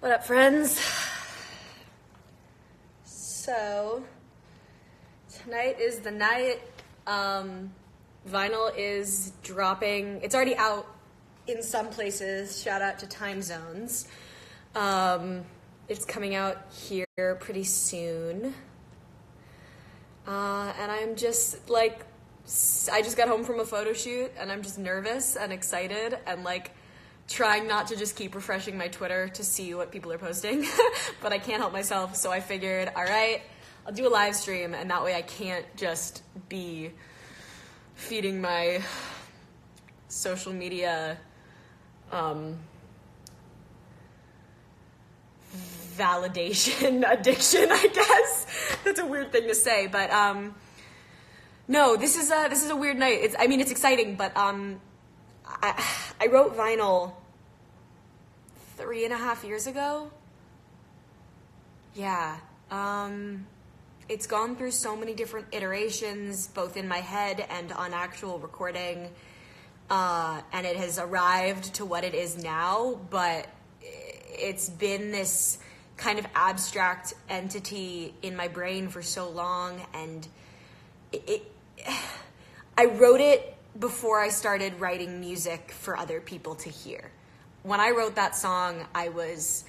What up, friends? So, tonight is the night. Vinyl is dropping. It's already out in some places. Shout out to Time Zones. It's coming out here pretty soon. And I'm just like, I just got home from a photo shoot and I'm just nervous and excited and like trying not to just keep refreshing my Twitter to see what people are posting, but I can't help myself. So I figured, all right, I'll do a live stream and that way I can't just be feeding my social media, validation addiction, I guess. That's a weird thing to say, but, no, this is a weird night. It's exciting, but, I wrote Vinyl 3.5 years ago. Yeah. It's gone through so many different iterations, both in my head and on actual recording. And it has arrived to what it is now, but it's been this kind of abstract entity in my brain for so long. And I wrote it before I started writing music for other people to hear. When I wrote that song, I was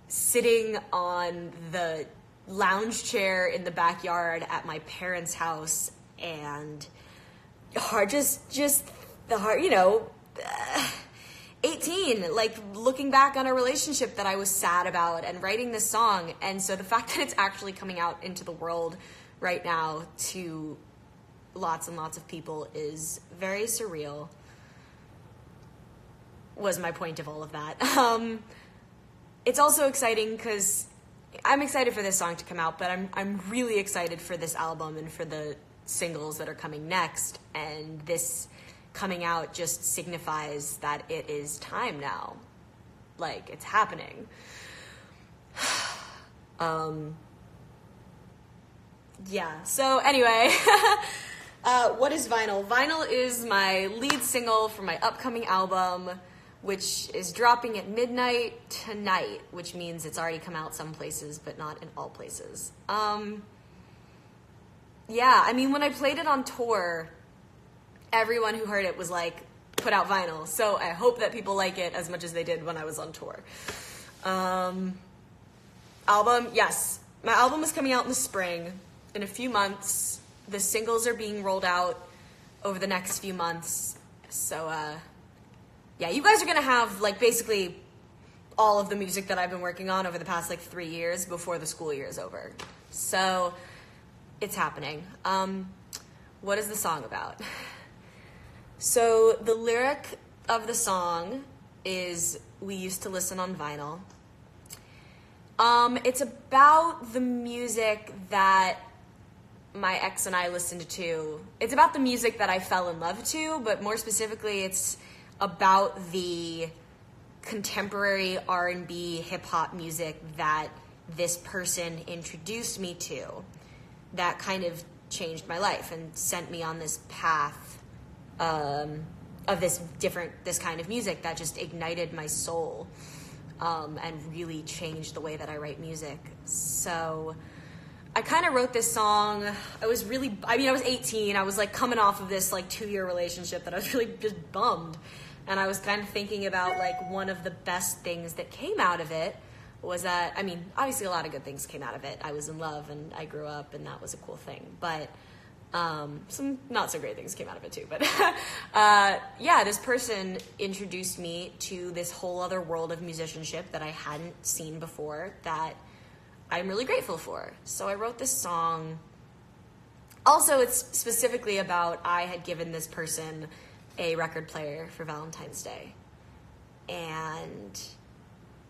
sitting on the lounge chair in the backyard at my parents' house and the heart, 18, like looking back on a relationship that I was sad about and writing this song. And so the fact that it's actually coming out into the world right now to lots and lots of people is very surreal, was my point of all of that. It's also exciting because I'm excited for this song to come out, but I'm really excited for this album and for the singles that are coming next. And this coming out just signifies that it is time now. Like, it's happening. Yeah, so anyway, what is Vinyl? Vinyl is my lead single for my upcoming album, which is dropping at midnight tonight, which means it's already come out some places, but not in all places. Yeah, when I played it on tour, everyone who heard it was like, put out Vinyl. So I hope that people like it as much as they did when I was on tour. Album, yes. My album is coming out in the spring. In a few months. The singles are being rolled out over the next few months. So, yeah, you guys are going to have, like, basically all of the music that I've been working on over the past, 3 years before the school year is over. So, it's happening. What is the song about? So, the lyric of the song is, we used to listen on vinyl. It's about the music that my ex and I listened to. It's about the music that I fell in love to, but more specifically, it's about the contemporary R&B hip-hop music that this person introduced me to that kind of changed my life and sent me on this path of this kind of music that just ignited my soul and really changed the way that I write music. So I kind of wrote this song. I was 18. I was coming off of this 2-year relationship that I was really just bummed. And I was kind of thinking about one of the best things that came out of it was that, obviously a lot of good things came out of it. I was in love and I grew up and that was a cool thing. But some not so great things came out of it too. But yeah, this person introduced me to this whole other world of musicianship that I hadn't seen before that I'm really grateful for. So I wrote this song. Also, it's specifically about I had given this person a record player for Valentine's Day. And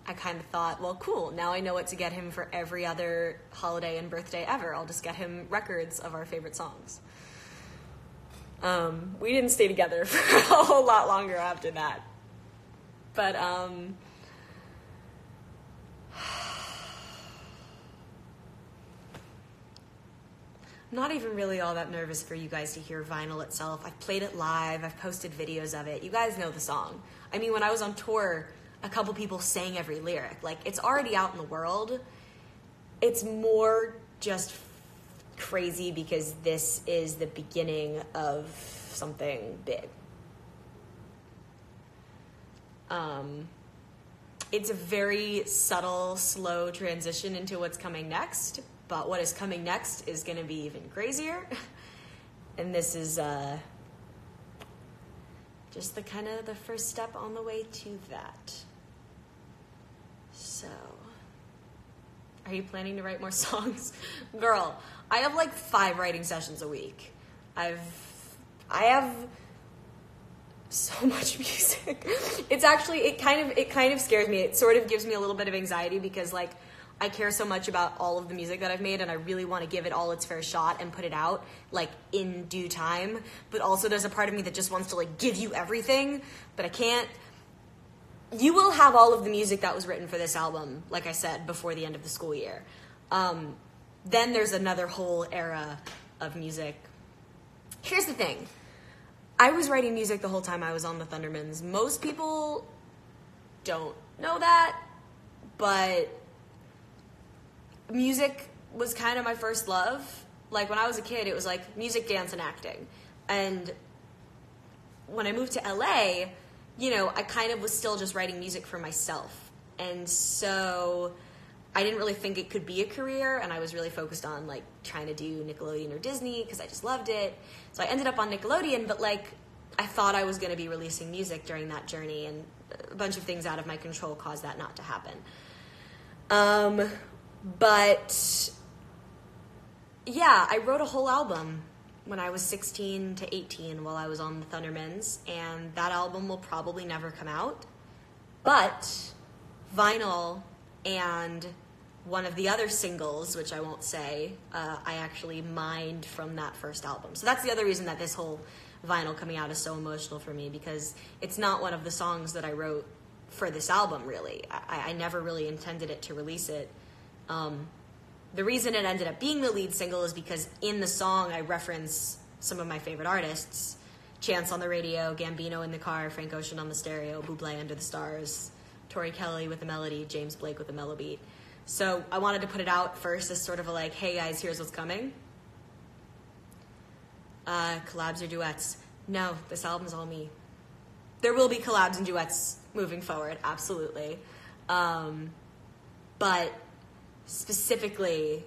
I kind of thought, well, cool. Now I know what to get him for every other holiday and birthday ever. I'll just get him records of our favorite songs. We didn't stay together for a whole lot longer after that. But, I'm not even really all that nervous for you guys to hear Vinyl itself. I've played it live. I've posted videos of it. You guys know the song. When I was on tour, a couple people saying every lyric. Like, it's already out in the world. It's more just crazy because this is the beginning of something big. It's a very subtle, slow transition into what's coming next, but what is coming next is going to be even crazier. And this is just the kind of the first step on the way to that. So, are you planning to write more songs? Girl, I have like 5 writing sessions a week. I have so much music. It's actually, it kind of scares me. It sort of gives me a little bit of anxiety because like I care so much about all of the music that I've made and I really want to give it all its fair shot and put it out like in due time. But also there's a part of me that just wants to like give you everything, but I can't. You will have all of the music that was written for this album, like I said, before the end of the school year. Then there's another whole era of music. Here's the thing. I was writing music the whole time I was on the Thundermans. Most people don't know that, but music was kind of my first love. Like when I was a kid, it was like music, dance, and acting. And when I moved to LA, you know, I kind of was still just writing music for myself. And so I didn't really think it could be a career, and I was really focused on like trying to do Nickelodeon or Disney because I just loved it. So I ended up on Nickelodeon, but like I thought I was going to be releasing music during that journey, and a bunch of things out of my control caused that not to happen. But yeah, I wrote a whole album when I was 16 to 18 while I was on the Thundermans, and that album will probably never come out. But vinyl and one of the other singles, which I won't say, I actually mined from that first album. So that's the other reason that this whole vinyl coming out is so emotional for me, because it's not one of the songs that I wrote for this album, really. I never really intended it to release it. The reason it ended up being the lead single is because in the song I reference some of my favorite artists. Chance on the radio, Gambino in the car, Frank Ocean on the stereo, Bublé Under the Stars, Tori Kelly with the melody, James Blake with the mellow beat. So I wanted to put it out first as sort of a like, hey guys, here's what's coming. Collabs or duets? No, this album's all me. There will be collabs and duets moving forward, absolutely. But specifically,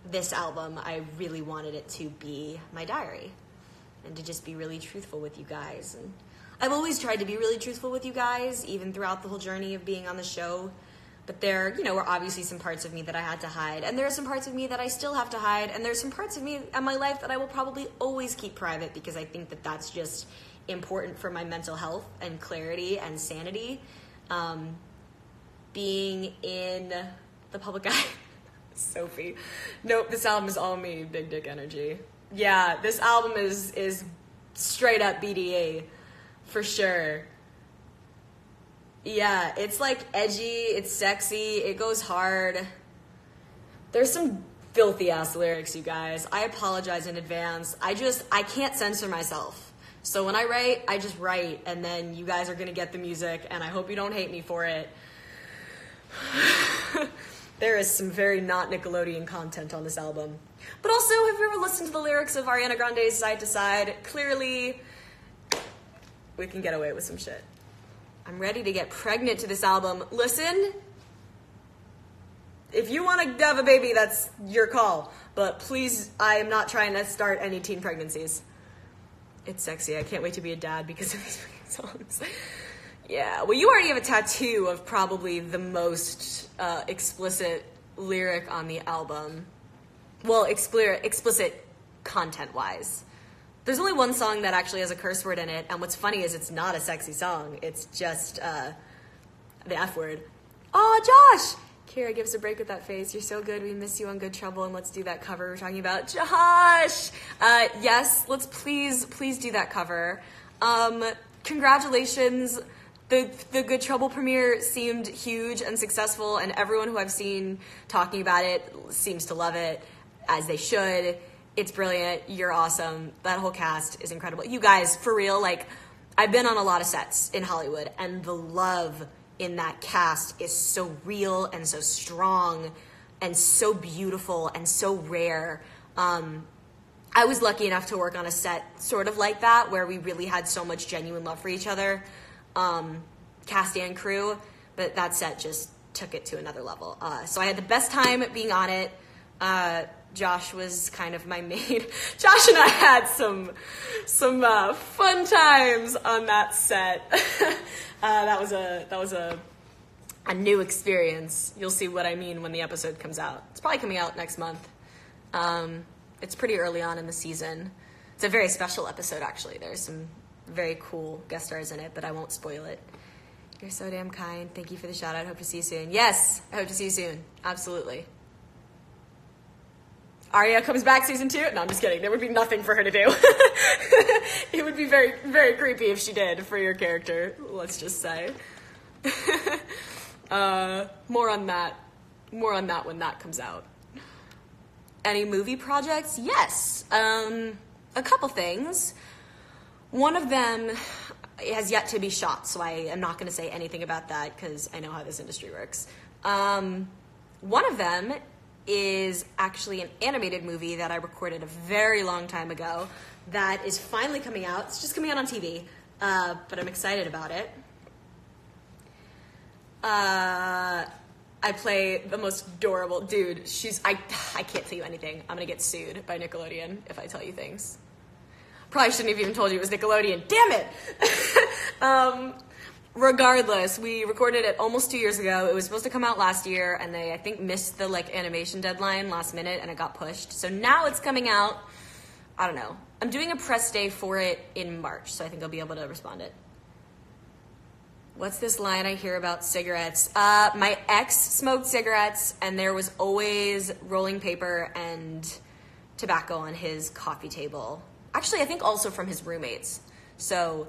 this album, I really wanted it to be my diary and to just be really truthful with you guys. And I've always tried to be really truthful with you guys, even throughout the whole journey of being on the show. But there, you know, were obviously some parts of me that I had to hide. And there are some parts of me that I still have to hide. And there's some parts of me in my life that I will probably always keep private because I think that that's just important for my mental health and clarity and sanity. Being in the public eye. Sophie. Nope, this album is all me, big dick energy. Yeah, this album is straight up BDA, for sure. Yeah, it's like edgy, it's sexy, it goes hard. There's some filthy ass lyrics, you guys. I apologize in advance. I can't censor myself. So when I write, I just write, and then you guys are gonna get the music, and I hope you don't hate me for it. There is some very not Nickelodeon content on this album. But also, have you ever listened to the lyrics of Ariana Grande's Side to Side? Clearly, we can get away with some shit. I'm ready to get pregnant to this album. Listen, if you want to have a baby, that's your call. But please, I am not trying to start any teen pregnancies. It's sexy. I can't wait to be a dad because of these songs. Yeah, well, you already have a tattoo of probably the most explicit lyric on the album. Well, explicit content-wise. There's only one song that actually has a curse word in it, and what's funny is it's not a sexy song. It's just the F word. Aw, Josh! Kira, give us a break with that face. You're so good. We miss you on Good Trouble, and let's do that cover we're talking about. Josh! Yes, let's please do that cover. Congratulations. The Good Trouble premiere seemed huge and successful, and everyone who I've seen talking about it seems to love it, as they should. It's brilliant. You're awesome. That whole cast is incredible. You guys, for real, like, I've been on a lot of sets in Hollywood, and the love in that cast is so real and so strong and so beautiful and so rare. I was lucky enough to work on a set sort of like that, where we really had so much genuine love for each other, cast and crew, but that set just took it to another level. So I had the best time being on it. Josh was kind of my main. Josh and I had some fun times on that set. That was a new experience. You'll see what I mean when the episode comes out. It's probably coming out next month. It's pretty early on in the season. It's a very special episode, actually. There's some very cool guest stars in it, but I won't spoil it. You're so damn kind. Thank you for the shout out. Hope to see you soon. Yes, I hope to see you soon. Absolutely. Arya comes back season 2? No, I'm just kidding. There would be nothing for her to do. It would be very, very creepy if she did for your character, let's just say. More on that when that comes out. Any movie projects? Yes. A couple things. One of them has yet to be shot, so I am not going to say anything about that because I know how this industry works. One of them is actually an animated movie that I recorded a very long time ago that is finally coming out. It's just coming out on TV, but I'm excited about it. I play the most adorable dude. I can't tell you anything. I'm gonna get sued by Nickelodeon if I tell you things. Probably shouldn't have even told you it was Nickelodeon. Damn it! Regardless, we recorded it almost 2 years ago. It was supposed to come out last year, and they, I think, missed the animation deadline last minute, and it got pushed. So now it's coming out. I don't know. I'm doing a press day for it in March, so I think I'll be able to respond it. What's this line I hear about cigarettes? My ex smoked cigarettes, and there was always rolling paper and tobacco on his coffee table. Actually, I think also from his roommates. So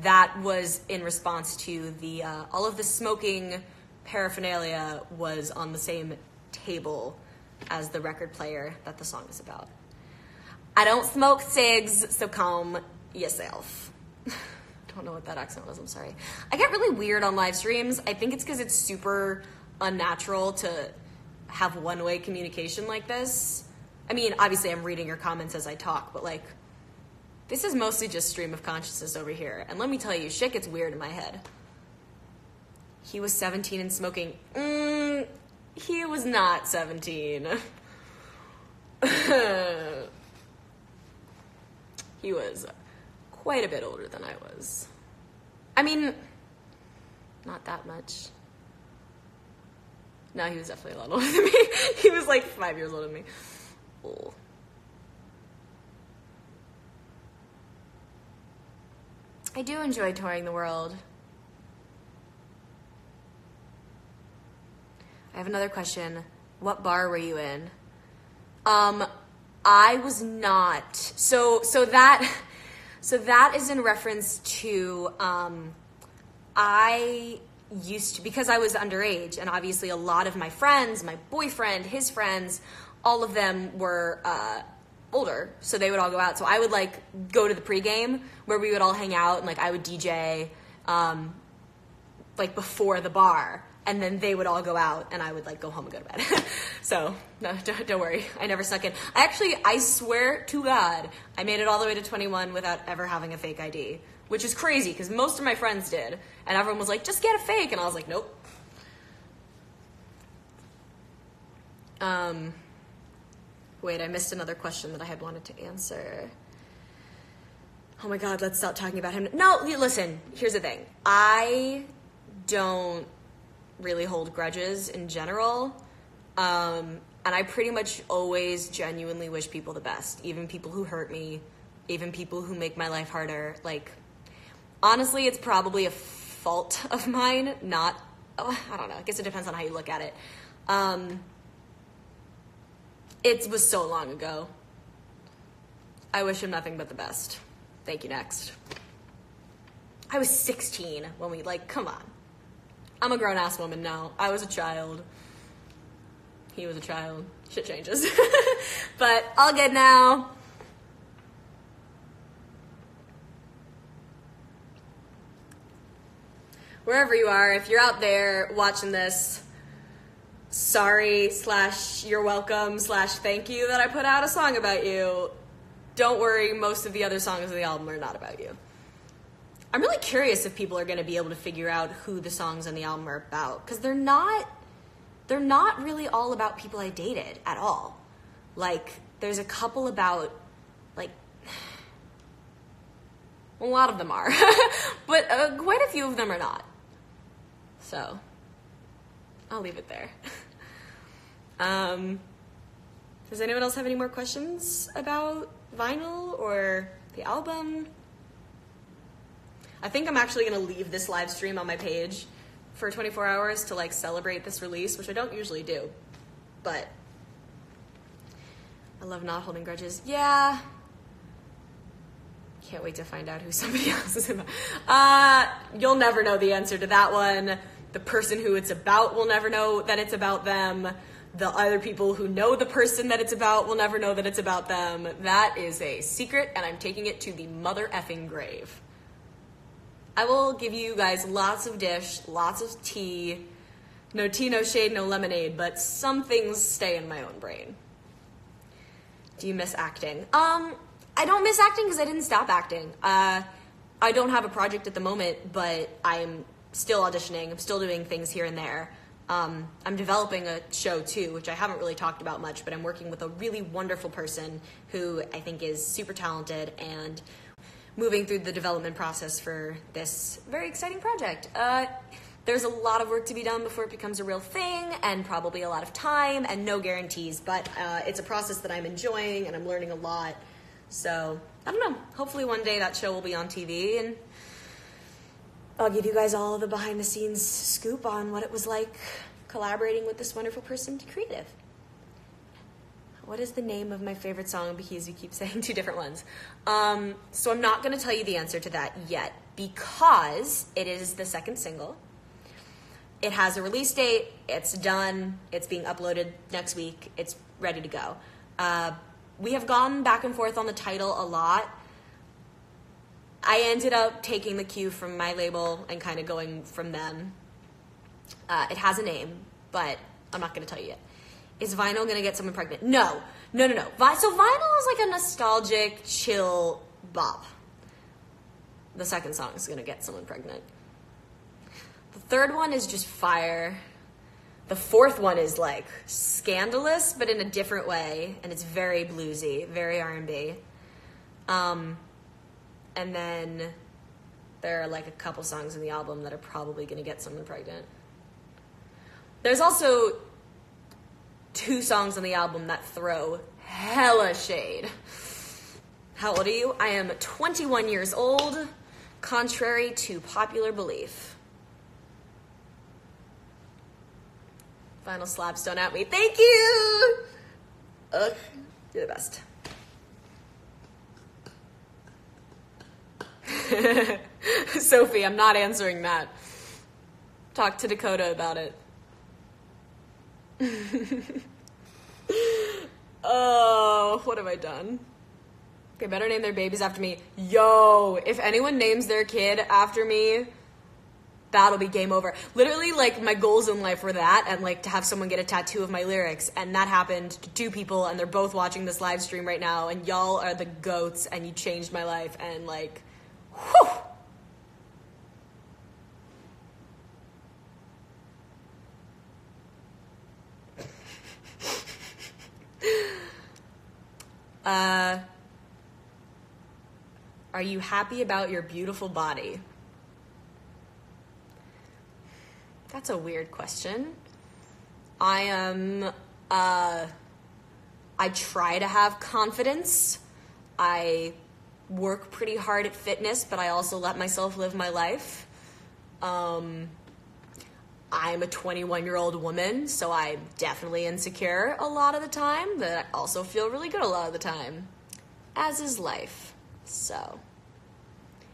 that was in response to the all of the smoking paraphernalia was on the same table as the record player that the song is about. I don't smoke cigs, so calm yourself. Don't know what that accent was, I'm sorry. I get really weird on live streams. I think it's because it's super unnatural to have one-way communication like this. I mean, obviously I'm reading your comments as I talk, but this is mostly just stream of consciousness over here. And let me tell you, shit gets weird in my head. He was 17 and smoking. He was not 17. He was quite a bit older than I was. I mean, not that much. No, he was definitely a lot older than me. He was 5 years older than me. Oh. I do enjoy touring the world. I have another question. What bar were you in? I was not. So that is in reference to I used to, because I was underage, and obviously a lot of my friends, my boyfriend, his friends, all of them were older, so they would all go out. So I would go to the pregame where we would all hang out, and I would DJ before the bar, and then they would all go out, and I would go home and go to bed. So no, don't worry, I never snuck in. I swear to God, I made it all the way to 21 without ever having a fake ID, which is crazy because most of my friends did, and everyone was like, just get a fake, and I was like, nope. Wait, I missed another question that I had wanted to answer. Oh my God, let's stop talking about him. No, listen, here's the thing. I don't really hold grudges in general. And I pretty much always genuinely wish people the best, even people who hurt me, even people who make my life harder. Honestly, it's probably a fault of mine, not, I don't know, I guess it depends on how you look at it. It was so long ago. I wish him nothing but the best. Thank you, next. I was 16 when we, come on. I'm a grown-ass woman now. I was a child. He was a child. Shit changes. But all good now. wherever you are, if you're out there watching this, sorry / you're welcome / thank you that I put out a song about you. Don't worry, most of the other songs of the album are not about you. I'm really curious if people are going to be able to figure out who the songs on the album are about, because they're not really all about people I dated at all. Like, there's a couple about, like, a lot of them are, but quite a few of them are not. So, I'll leave it there. Does anyone else have any more questions about vinyl or the album? I think I'm actually going to leave this live stream on my page for 24 hours to like celebrate this release, which I don't usually do, but I love not holding grudges. Yeah. Can't wait to find out who somebody else is about. You'll never know the answer to that one. The person who it's about will never know that it's about them. The other people who know the person that it's about will never know that it's about them. That is a secret, and I'm taking it to the mother effing grave. I will give you guys lots of dish, lots of tea. No tea, no shade, no lemonade, but some things stay in my own brain. Do you miss acting? I don't miss acting because I didn't stop acting. I don't have a project at the moment, but I'm still auditioning. I'm still doing things here and there. I'm developing a show too, which I haven't really talked about much, but I'm working with a really wonderful person who I think is super talented and moving through the development process for this very exciting project. There's a lot of work to be done before it becomes a real thing, and probably a lot of time and no guarantees, but it's a process that I'm enjoying and I'm learning a lot. So, I don't know, hopefully one day that show will be on TV and I'll give you guys all the behind the scenes scoop on what it was like collaborating with this wonderful person to creative. What is the name of my favorite song? Because you keep saying two different ones. So I'm not going to tell you the answer to that yet because it is the second single. It has a release date. It's done. It's being uploaded next week. It's ready to go. We have gone back and forth on the title a lot. I ended up taking the cue from my label and kind of going from them. It has a name, but I'm not going to tell you yet. Is vinyl going to get someone pregnant? No. So vinyl is like a nostalgic, chill bop. The second song is going to get someone pregnant. The third one is just fire. The fourth one is like scandalous, but in a different way. And it's very bluesy, very R&B. And then there are like a couple songs in the album that are probably going to get someone pregnant. There's also 2 songs on the album that throw hella shade. How old are you? I am 21 years old, contrary to popular belief. Final slaps don't at me. Thank you! Ugh, you're the best. Sophie, I'm not answering that. Talk to Dakota about it. Oh, what have I done? They better name their babies after me. Yo, if anyone names their kid after me, that'll be game over. Literally, like, my goals in life were that, and, like, to have someone get a tattoo of my lyrics, and that happened to 2 people, and they're both watching this live stream right now, and y'all are the goats, and you changed my life, and, like, whew! Are you happy about your beautiful body? That's a weird question. I am, I try to have confidence. I work pretty hard at fitness, but I also let myself live my life. I'm a 21-year-old woman, so I'm definitely insecure a lot of the time, but I also feel really good a lot of the time. As is life. So,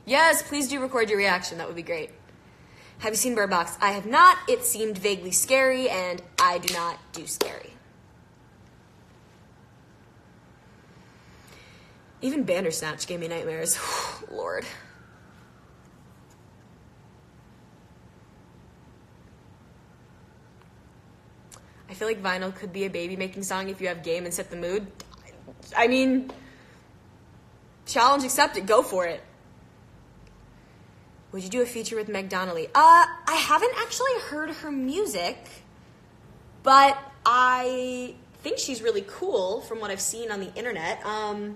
yes, please do record your reaction. That would be great. Have you seen Bird Box? I have not. It seemed vaguely scary, and I do not do scary. Even Bandersnatch gave me nightmares. Lord. I feel like Vinyl could be a baby-making song if you have game and set the mood. I mean, challenge accepted. Go for it. Would you do a feature with Meg Donnelly? I haven't actually heard her music, but I think she's really cool from what I've seen on the internet. I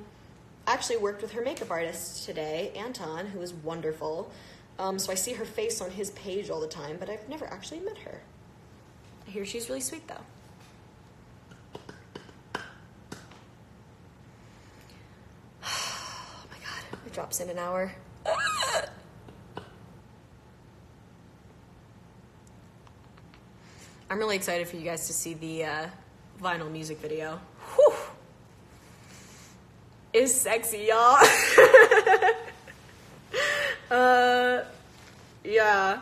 actually worked with her makeup artist today, Anton, who is wonderful. So I see her face on his page all the time, but I've never actually met her. I hear she's really sweet, though. Oh my god, it drops in an hour. I'm really excited for you guys to see the Vinyl music video. Whew. It's sexy, y'all. Yeah.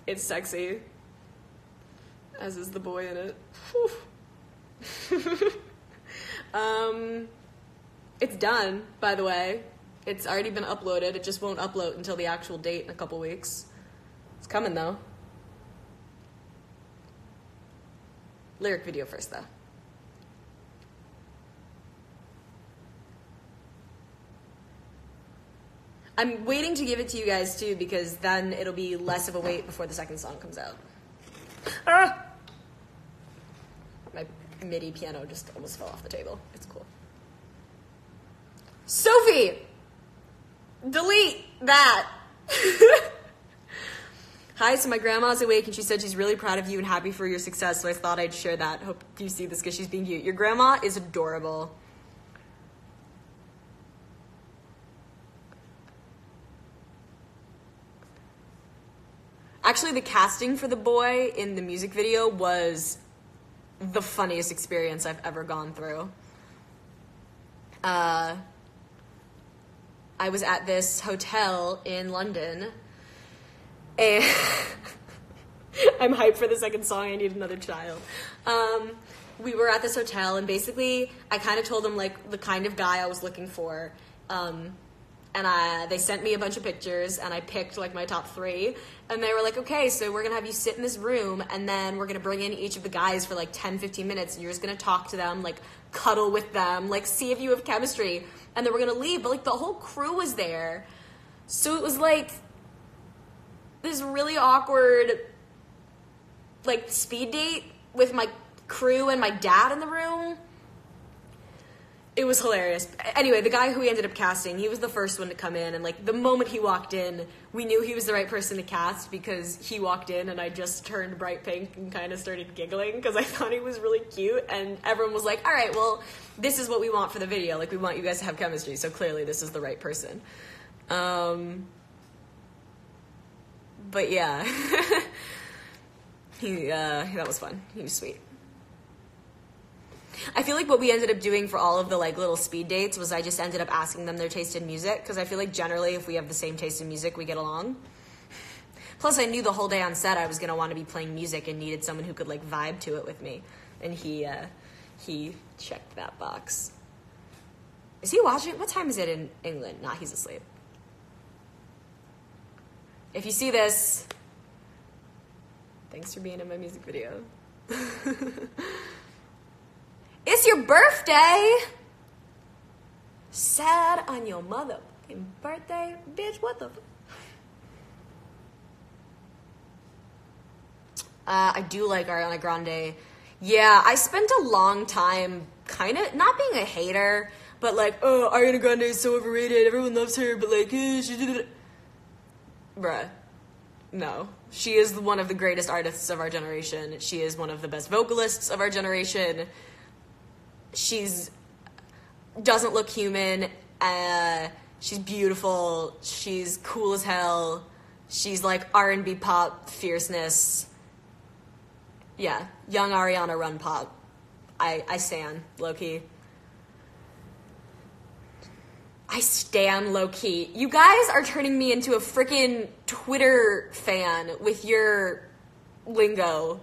It's sexy. As is the boy in it. It's done, by the way. It's already been uploaded. It just won't upload until the actual date in a couple weeks. It's coming, though. Lyric video first, though. I'm waiting to give it to you guys, too, because then it'll be less of a wait before the second song comes out. Ah! My MIDI piano just almost fell off the table. It's cool. Sophie! Delete that! Hi, so my grandma's awake and she said she's really proud of you and happy for your success, so I thought I'd share that. Hope you see this because she's being cute. Your grandma is adorable. Actually, the casting for the boy in the music video was the funniest experience I've ever gone through. I was at this hotel in London, and I'm hyped for the second song, I Need Another Child. We were at this hotel, and basically, I kind of told them, like, the kind of guy I was looking for, and they sent me a bunch of pictures, and I picked, like, my top 3, and they were like, okay, so we're gonna have you sit in this room, and then we're gonna bring in each of the guys for, like, 10-15 minutes, and you're just gonna talk to them, like, cuddle with them, like, see if you have chemistry, and then we're gonna leave, but, like, the whole crew was there, so it was, like, this really awkward, like, speed date with my crew and my dad in the room. It was hilarious. Anyway, the guy who we ended up casting, he was the first one to come in, and, like, the moment he walked in, we knew he was the right person to cast because he walked in and I just turned bright pink and kind of started giggling because I thought he was really cute, and everyone was like, all right, well, this is what we want for the video. Like, we want you guys to have chemistry, so clearly this is the right person. But yeah, that was fun. He was sweet. I feel like what we ended up doing for all of the, like, little speed dates was I just ended up asking them their taste in music, because I feel like generally if we have the same taste in music, we get along. Plus, I knew the whole day on set I was going to want to be playing music and needed someone who could, like, vibe to it with me. And he checked that box. Is he watching? What time is it in England? Nah, he's asleep. If you see this, thanks for being in my music video. It's your birthday! Sad on your motherfucking birthday, bitch, what the I do like Ariana Grande. Yeah, I spent a long time kind of, not being a hater, but like, oh, Ariana Grande is so overrated, everyone loves her, but like, she did it. Bruh. No. She is one of the greatest artists of our generation. She is one of the best vocalists of our generation. Doesn't look human. She's beautiful. She's cool as hell. She's like R&B pop fierceness. Yeah, young Ariana run pop. I stan, low-key. I stan low-key. You guys are turning me into a freaking Twitter fan with your lingo.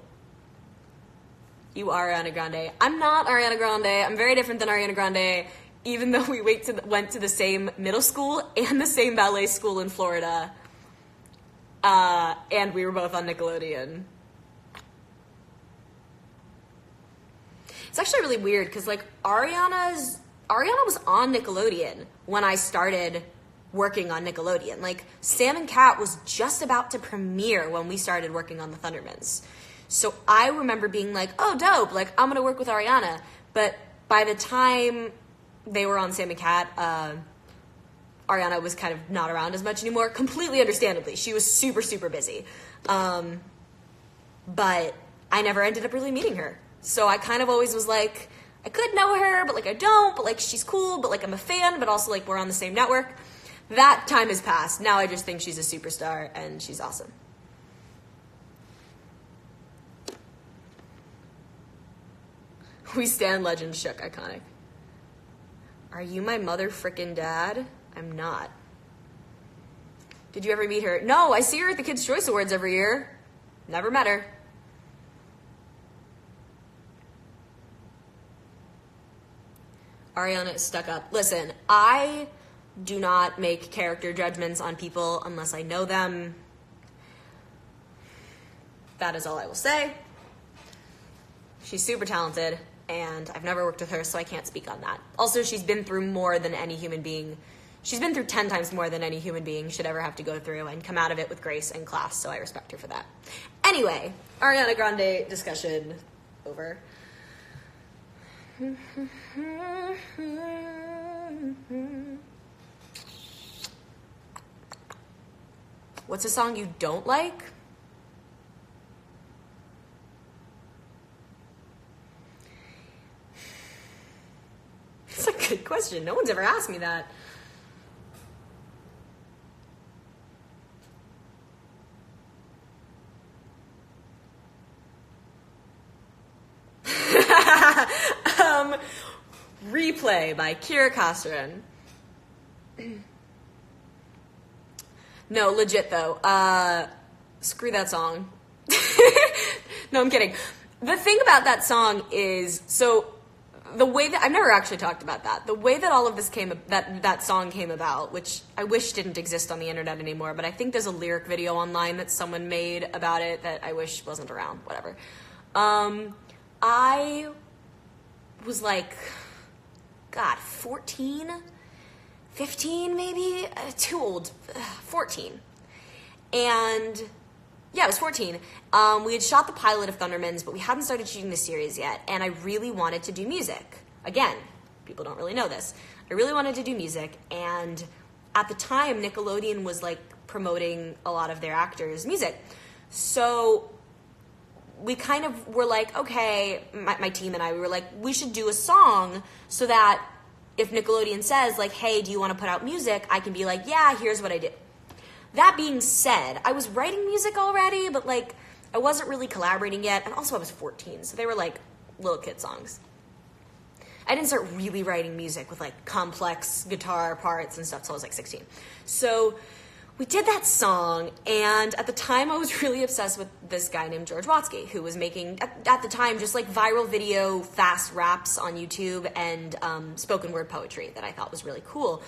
You are Ariana Grande. I'm not Ariana Grande. I'm very different than Ariana Grande, even though we went to the same middle school and the same ballet school in Florida. And we were both on Nickelodeon. It's actually really weird because like Ariana was on Nickelodeon when I started working on Nickelodeon. Like Sam and Cat was just about to premiere when we started working on the Thundermans. So I remember being like, oh, dope, like I'm gonna work with Ariana. But by the time they were on Sam and Cat, Ariana was kind of not around as much anymore, completely understandably. She was super, super busy. But I never ended up really meeting her. So I kind of always was like, I could know her, but like I don't, but like she's cool, but like I'm a fan, but also like we're on the same network. That time has passed. Now I just think she's a superstar and she's awesome. We stand legend shook, iconic. Are you my mother frickin' dad? I'm not. Did you ever meet her? No, I see her at the Kids' Choice Awards every year. Never met her. Ariana is stuck up. Listen, I do not make character judgments on people unless I know them. That is all I will say. She's super talented, and I've never worked with her, so I can't speak on that. Also, she's been through more than any human being. She's been through 10 times more than any human being should ever have to go through and come out of it with grace and class, so I respect her for that. Anyway, Ariana Grande discussion over. What's a song you don't like? It's a good question. No one's ever asked me that. Replay by Kira Kosterin. No, legit though. Screw that song. No, I'm kidding. The thing about that song is, so the way that, I've never actually talked about that. The way that all of this that song came about, which I wish didn't exist on the internet anymore, but I think there's a lyric video online that someone made about it that I wish wasn't around, whatever. I was like, God, 14? 15 maybe? Too old. 14. And yeah, I was 14. We had shot the pilot of Thundermans, but we hadn't started shooting the series yet, and I really wanted to do music. Again, people don't really know this. I really wanted to do music, and at the time, Nickelodeon was like promoting a lot of their actors' music. So we kind of were like, okay, my team and I, we were like, we should do a song so that if Nickelodeon says like, hey, do you want to put out music? I can be like, yeah, here's what I did. That being said, I was writing music already, but like I wasn't really collaborating yet. And also I was 14, so they were like little kid songs. I didn't start really writing music with like complex guitar parts and stuff till I was like 16. So we did that song, and at the time I was really obsessed with this guy named George Watsky, who was making, at the time, just like viral video, fast raps on YouTube and spoken word poetry that I thought was really cool.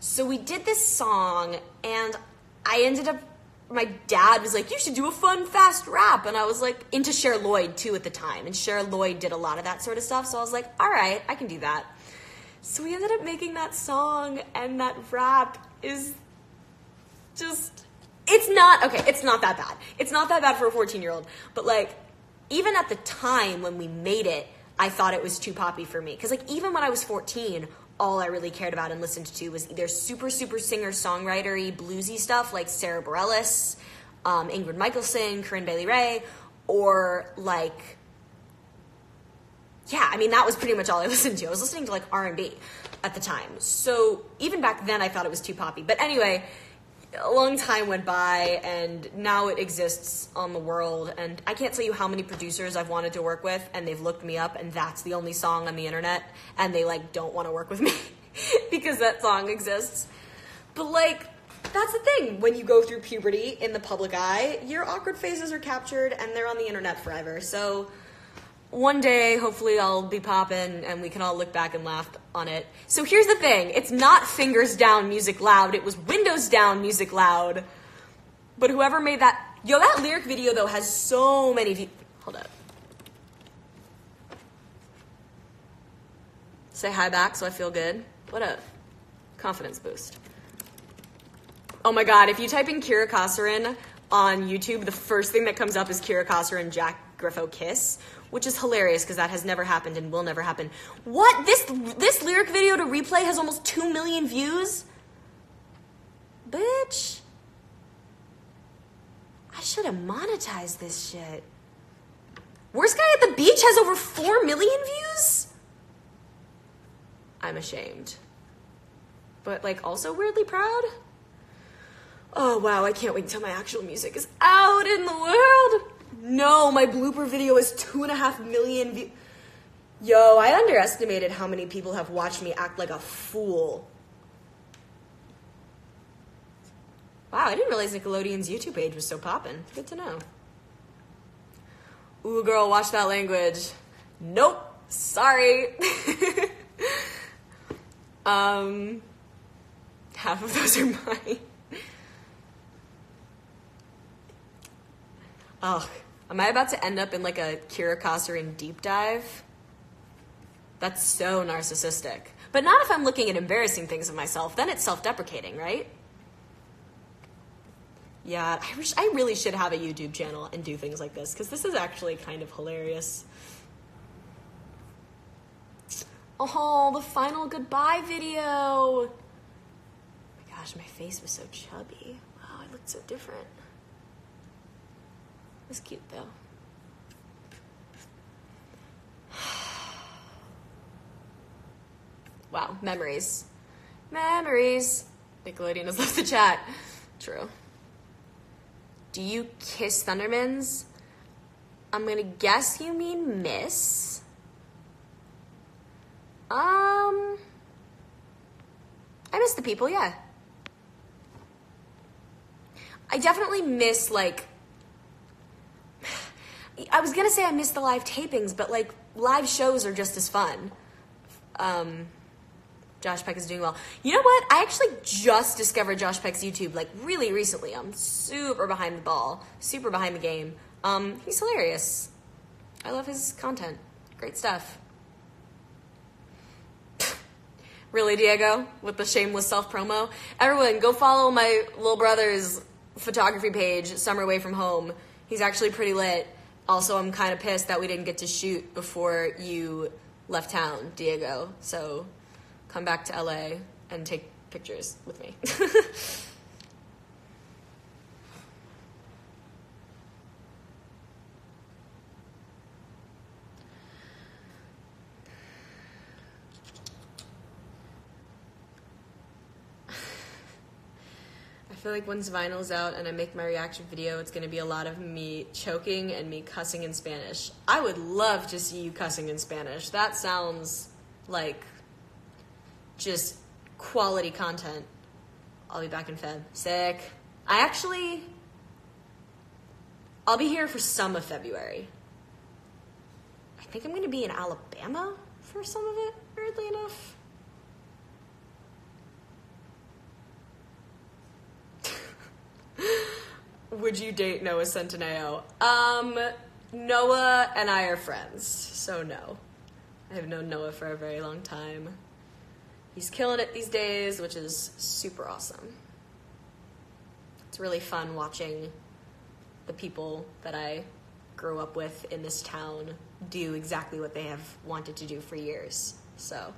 So we did this song, and I ended up, my dad was like, you should do a fun, fast rap. And I was like, into Cher Lloyd too at the time. And Cher Lloyd did a lot of that sort of stuff. So I was like, all right, I can do that. So we ended up making that song, and that rap is just, it's not that bad. It's not that bad for a 14-year-old. But like, even at the time when we made it, I thought it was too poppy for me. Because like, even when I was 14, all I really cared about and listened to was either super, super singer-songwriter-y, bluesy stuff like Sarah Bareilles, Ingrid Michaelson, Corinne Bailey Rae, or like, yeah, I mean, that was pretty much all I listened to. I was listening to like R&B at the time. So even back then, I thought it was too poppy. But anyway, a long time went by, and now it exists on the world, and I can't tell you how many producers I've wanted to work with, and they've looked me up, and that's the only song on the internet, and they like don't want to work with me because that song exists. But like, that's the thing, when you go through puberty in the public eye, your awkward phases are captured and they're on the internet forever. So one day, hopefully I'll be poppin' and we can all look back and laugh on it. So here's the thing. It's not fingers down, music loud. It was windows down, music loud. But whoever made that... Yo, that lyric video, though, has so many views. Hold up. Say hi back so I feel good. What a confidence boost. Oh my god, if you type in Kira Kosarin on YouTube, the first thing that comes up is Kira Kosarin Jack Griffo kiss, which is hilarious because that has never happened and will never happen. What? This lyric video to Replay has almost 2 million views? Bitch. I should have monetized this shit. Worst Guy at the Beach has over 4 million views? I'm ashamed. But, like, also weirdly proud? Oh, wow, I can't wait until my actual music is out in the world. No, my blooper video is 2.5 million views. Yo, I underestimated how many people have watched me act like a fool. Wow, I didn't realize Nickelodeon's YouTube page was so poppin'. Good to know. Ooh, girl, watch that language. Nope, sorry. Half of those are mine. Oh, am I about to end up in like a Kira Kosarin deep dive? That's so narcissistic. But not if I'm looking at embarrassing things of myself. Then it's self-deprecating, right? Yeah, I really should have a YouTube channel and do things like this, because this is actually kind of hilarious. Oh, the final goodbye video. Oh my gosh, my face was so chubby. Wow, I looked so different. It was cute, though. Wow, memories. Memories. Nickelodeon has left the chat. True. Do you kiss Thundermans? I'm gonna guess you mean miss. I miss the people, yeah. I definitely miss, like, I was gonna say I miss the live tapings, but, like, live shows are just as fun. Josh Peck is doing well. You know what? I actually just discovered Josh Peck's YouTube, like, really recently. I'm super behind the ball, super behind the game. He's hilarious. I love his content. Great stuff. Really, Diego? With the shameless self-promo? Everyone, go follow my little brother's photography page, Summer Away From Home. He's actually pretty lit. Also, I'm kind of pissed that we didn't get to shoot before you left town, Diego. So come back to LA and take pictures with me. I feel like once Vinyl's out and I make my reaction video, it's going to be a lot of me choking and me cussing in Spanish. I would love to see you cussing in Spanish. That sounds like just quality content. I'll be back in Feb. Sick. I'll be here for some of February. I think I'm going to be in Alabama for some of it, weirdly enough. Would you date Noah Centineo? Noah and I are friends, so no. I have known Noah for a very long time. He's killing it these days, which is super awesome. It's really fun watching the people that I grew up with in this town do exactly what they have wanted to do for years. So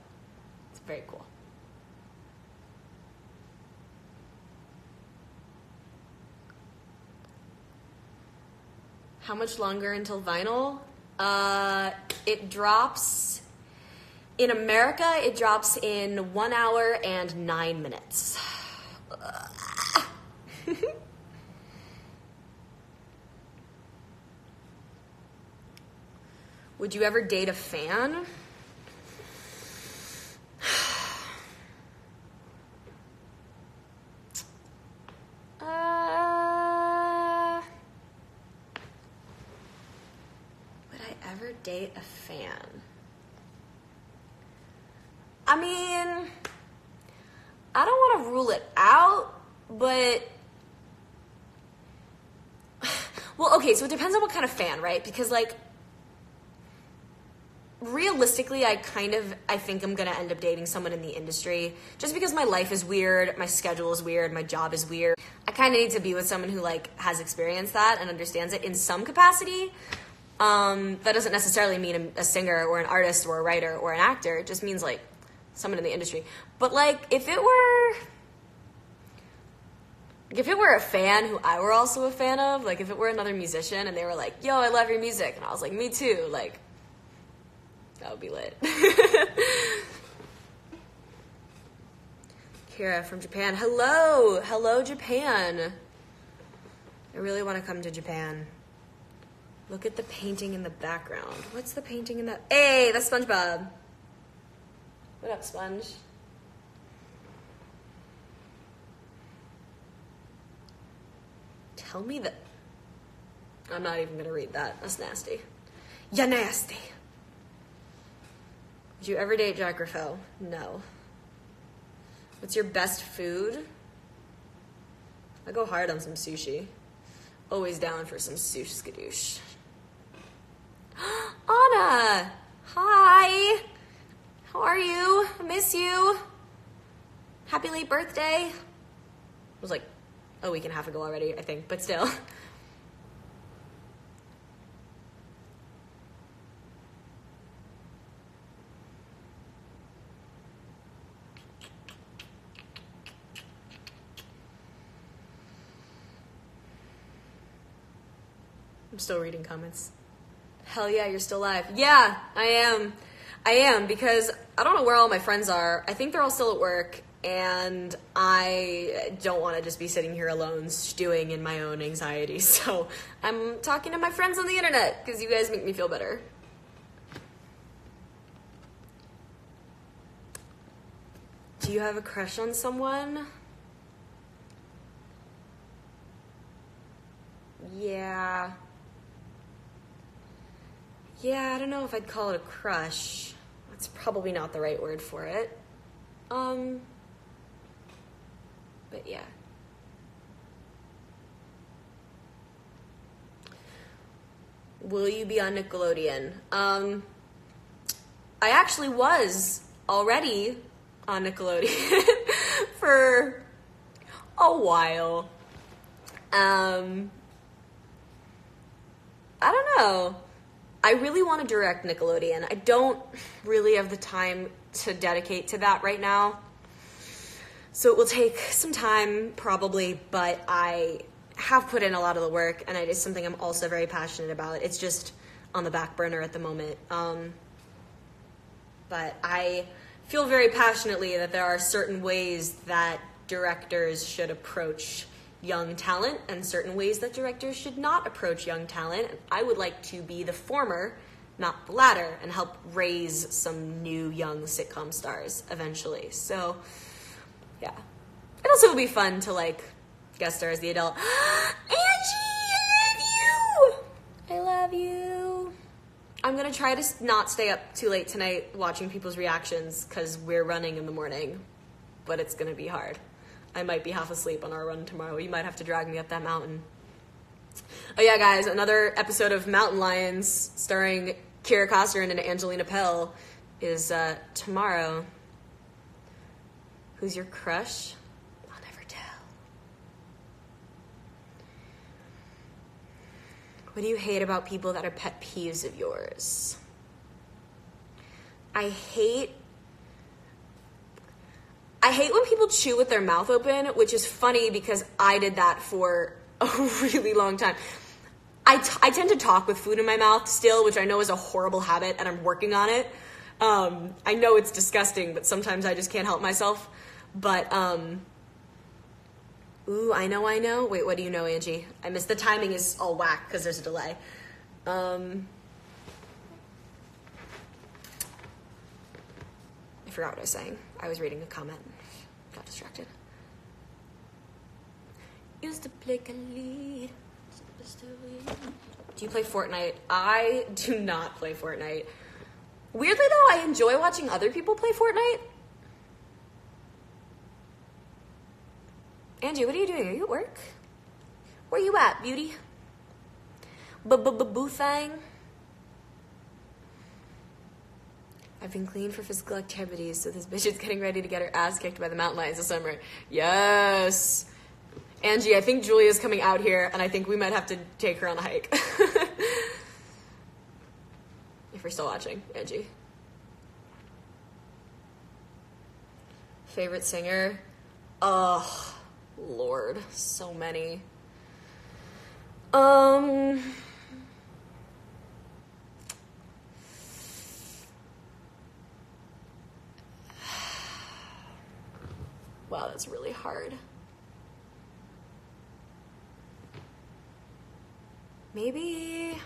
it's very cool. How much longer until vinyl? It drops, in America, it drops in 1 hour and 9 minutes. Would you ever date a fan? Date a fan? I mean, I don't want to rule it out, but well, okay, so it depends on what kind of fan, right? Because, like, realistically, I think I'm gonna end up dating someone in the industry just because my life is weird, my schedule is weird, my job is weird. I kind of need to be with someone who like has experienced that and understands it in some capacity. That doesn't necessarily mean a singer or an artist or a writer or an actor. It just means like someone in the industry. But like if it were a fan who I were also a fan of, like if it were another musician and they were like, yo, I love your music, and I was like, me too, like that would be lit. Kira from Japan. Hello, Japan. I really want to come to Japan. Look at the painting in the background. What's the painting in that? Hey, that's SpongeBob. What up, Sponge? Tell me that. I'm not even gonna read that. That's nasty. Ya nasty. Did you ever date Jack Griffo? No. What's your best food? I go hard on some sushi. Always down for some sushi skadoosh. Anna! Hi! How are you? I miss you. Happy late birthday. It was like a week and a half ago already, I think, but still. I'm still reading comments. Hell yeah, you're still live. Yeah, I am, because I don't know where all my friends are. I think they're all still at work, and I don't want to just be sitting here alone stewing in my own anxiety. So I'm talking to my friends on the internet, because you guys make me feel better. Do you have a crush on someone? Yeah, I don't know if I'd call it a crush. That's probably not the right word for it. But yeah. Will you be on Nickelodeon? I actually was already on Nickelodeon for a while. I don't know. I really want to direct Nickelodeon. I don't really have the time to dedicate to that right now. So it will take some time, probably, but I have put in a lot of the work, and it is something I'm also very passionate about. It's just on the back burner at the moment. But I feel very passionately that there are certain ways that directors should approach young talent and certain ways that directors should not approach young talent. I would like to be the former, not the latter, and help raise some new young sitcom stars eventually. So, yeah. It also will be fun to, like, guest star as the adult. Angie, I love you! I'm gonna try to not stay up too late tonight watching people's reactions, because we're running in the morning, but it's gonna be hard. I might be half asleep on our run tomorrow. You might have to drag me up that mountain. Oh yeah, guys, another episode of Mountain Lions starring Kira Costerand and Angelina Pell is tomorrow. Who's your crush? I'll never tell. What do you hate about people that are pet peeves of yours? I hate when people chew with their mouth open, which is funny because I did that for a really long time. I tend to talk with food in my mouth still, which I know is a horrible habit, and I'm working on it. I know it's disgusting, but sometimes I just can't help myself. But, ooh, I know. Wait, what do you know, Angie? I missed the timing is all whack because there's a delay. I forgot what I was saying. I was reading a comment. Got distracted. Used to play Khalid. Do you play Fortnite? I do not play Fortnite. Weirdly, though, I enjoy watching other people play Fortnite. Angie, what are you doing? Are you at work? Where you at, beauty? Boo thang? I've been clean for physical activities, so this bitch is getting ready to get her ass kicked by the mountain lions this summer. Yes. Angie, I think Julia's coming out here, and I think we might have to take her on a hike. If you're still watching, Angie. Favorite singer? Oh, Lord, so many. Wow, that's really hard. Maybe...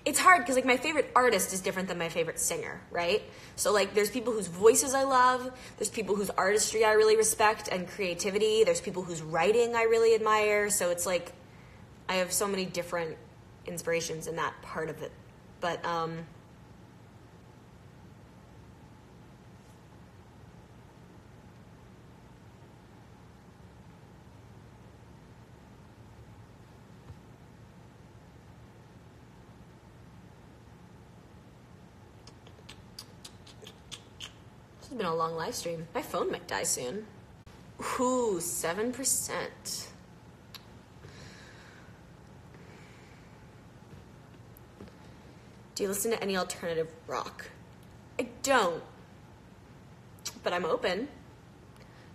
It's hard because, like, my favorite artist is different than my favorite singer, right? So, like, there's people whose voices I love. There's people whose artistry I really respect and creativity. There's people whose writing I really admire. So it's like I have so many different inspirations in that part of it. But, this has been a long live stream. My phone might die soon. Ooh, 7%. Do you listen to any alternative rock? I don't, but I'm open.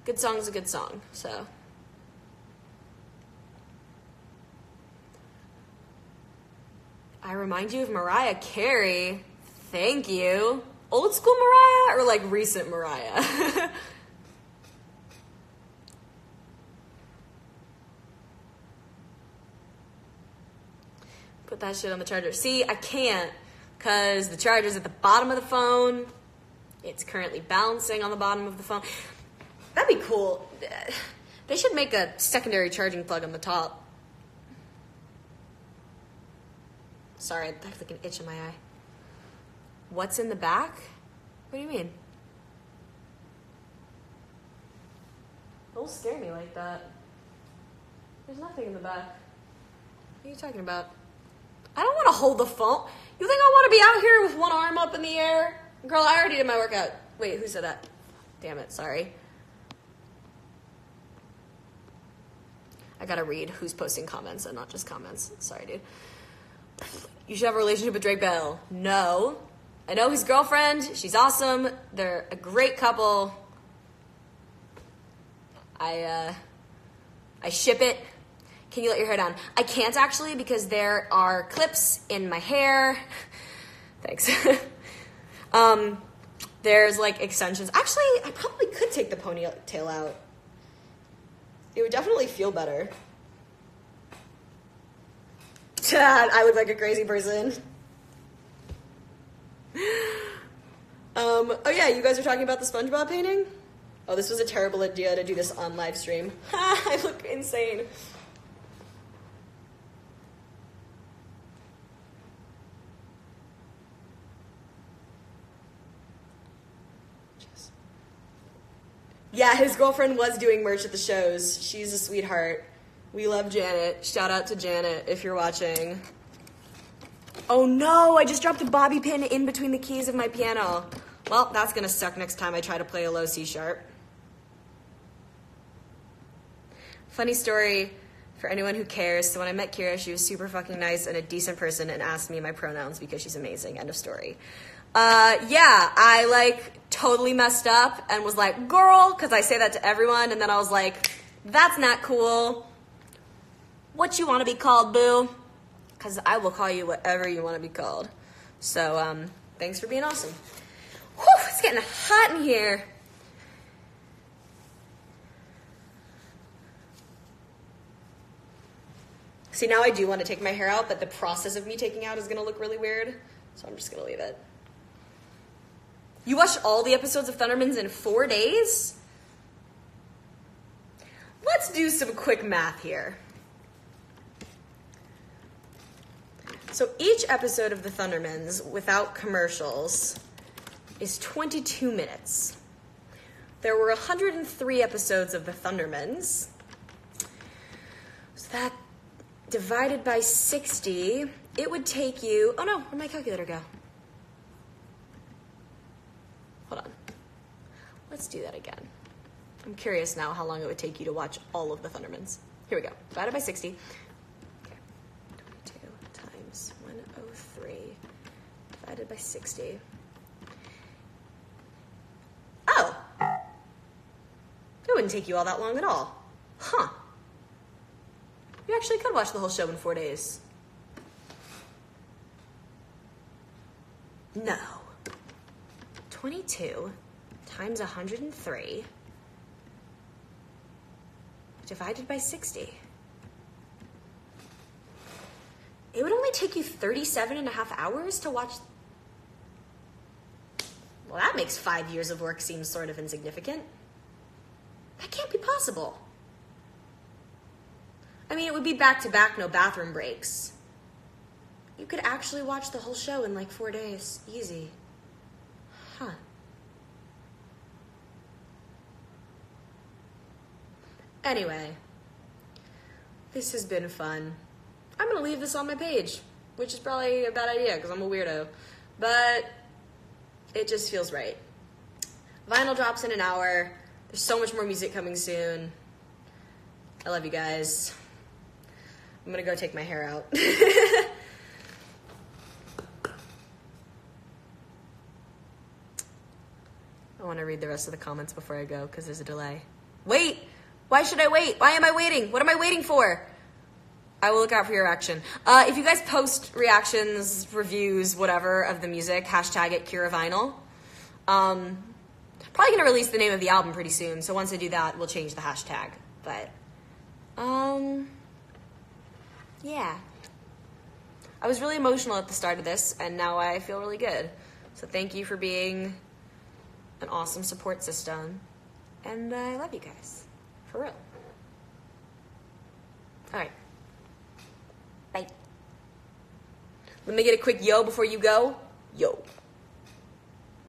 Good song's a good song, so. I remind you of Mariah Carey. Thank you. Old school Mariah or like recent Mariah? Put that shit on the charger. See, I can't because the charger's at the bottom of the phone. It's currently balancing on the bottom of the phone. That'd be cool. They should make a secondary charging plug on the top. Sorry, I have like an itch in my eye. What's in the back? What do you mean? Don't scare me like that. There's nothing in the back. What are you talking about? I don't want to hold the phone. You think I want to be out here with one arm up in the air? Girl, I already did my workout. Wait, who said that? Damn it, sorry. I gotta read who's posting comments and not just comments. Sorry, dude. You should have a relationship with Drake Bell. No. I know his girlfriend. She's awesome. They're a great couple. I ship it. Can you let your hair down? I can't actually because there are clips in my hair. Thanks. There's like extensions. Actually, I probably could take the ponytail out. It would definitely feel better. I look like a crazy person. Oh yeah, you guys are talking about the SpongeBob painting? Oh, this was a terrible idea to do this on live stream. I look insane. Yeah, his girlfriend was doing merch at the shows. She's a sweetheart. We love Janet. Shout out to Janet if you're watching. Oh no, I just dropped a bobby pin in between the keys of my piano. Well, that's gonna suck next time I try to play a low C sharp. Funny story for anyone who cares. So when I met Kira, she was super fucking nice and a decent person and asked me my pronouns because she's amazing. End of story. Yeah, I like totally messed up and was like, girl, because I say that to everyone. And then I was like, that's not cool. What you want to be called, boo? Because I will call you whatever you want to be called. So, thanks for being awesome. Whew, it's getting hot in here. See, now I do want to take my hair out, but the process of me taking out is going to look really weird. So I'm just going to leave it. You watched all the episodes of Thundermans in 4 days? Let's do some quick math here. So each episode of the Thundermans, without commercials, is 22 minutes. There were 103 episodes of the Thundermans. So that divided by 60 it would take you, oh no, where'd my calculator go? Hold on. Let's do that again. I'm curious now how long it would take you to watch all of the Thundermans. Here we go. Divided by 60. Okay. 22 times 103 divided by 60. Oh! It wouldn't take you all that long at all. Huh. You actually could watch the whole show in 4 days. No. 22 times 103 divided by 60. It would only take you 37.5 hours to watch. Well, that makes 5 years of work seem sort of insignificant. That can't be possible. I mean, it would be back to back, no bathroom breaks. You could actually watch the whole show in like 4 days. Easy. Huh. Anyway, this has been fun. I'm going to leave this on my page, which is probably a bad idea because I'm a weirdo. But it just feels right. Vinyl drops in an hour. There's so much more music coming soon. I love you guys. I'm going to go take my hair out. I want to read the rest of the comments before I go because there's a delay. Wait! Why should I wait? Why am I waiting? What am I waiting for? I will look out for your reaction. If you guys post reactions, reviews, whatever, of the music, hashtag it CuraVinyl. Probably going to release the name of the album pretty soon, so once I do that, we'll change the hashtag. But, yeah. I was really emotional at the start of this, and now I feel really good. So thank you for being an awesome support system. And I love you guys. For real. All right. Bye. Let me get a quick yo before you go. Yo.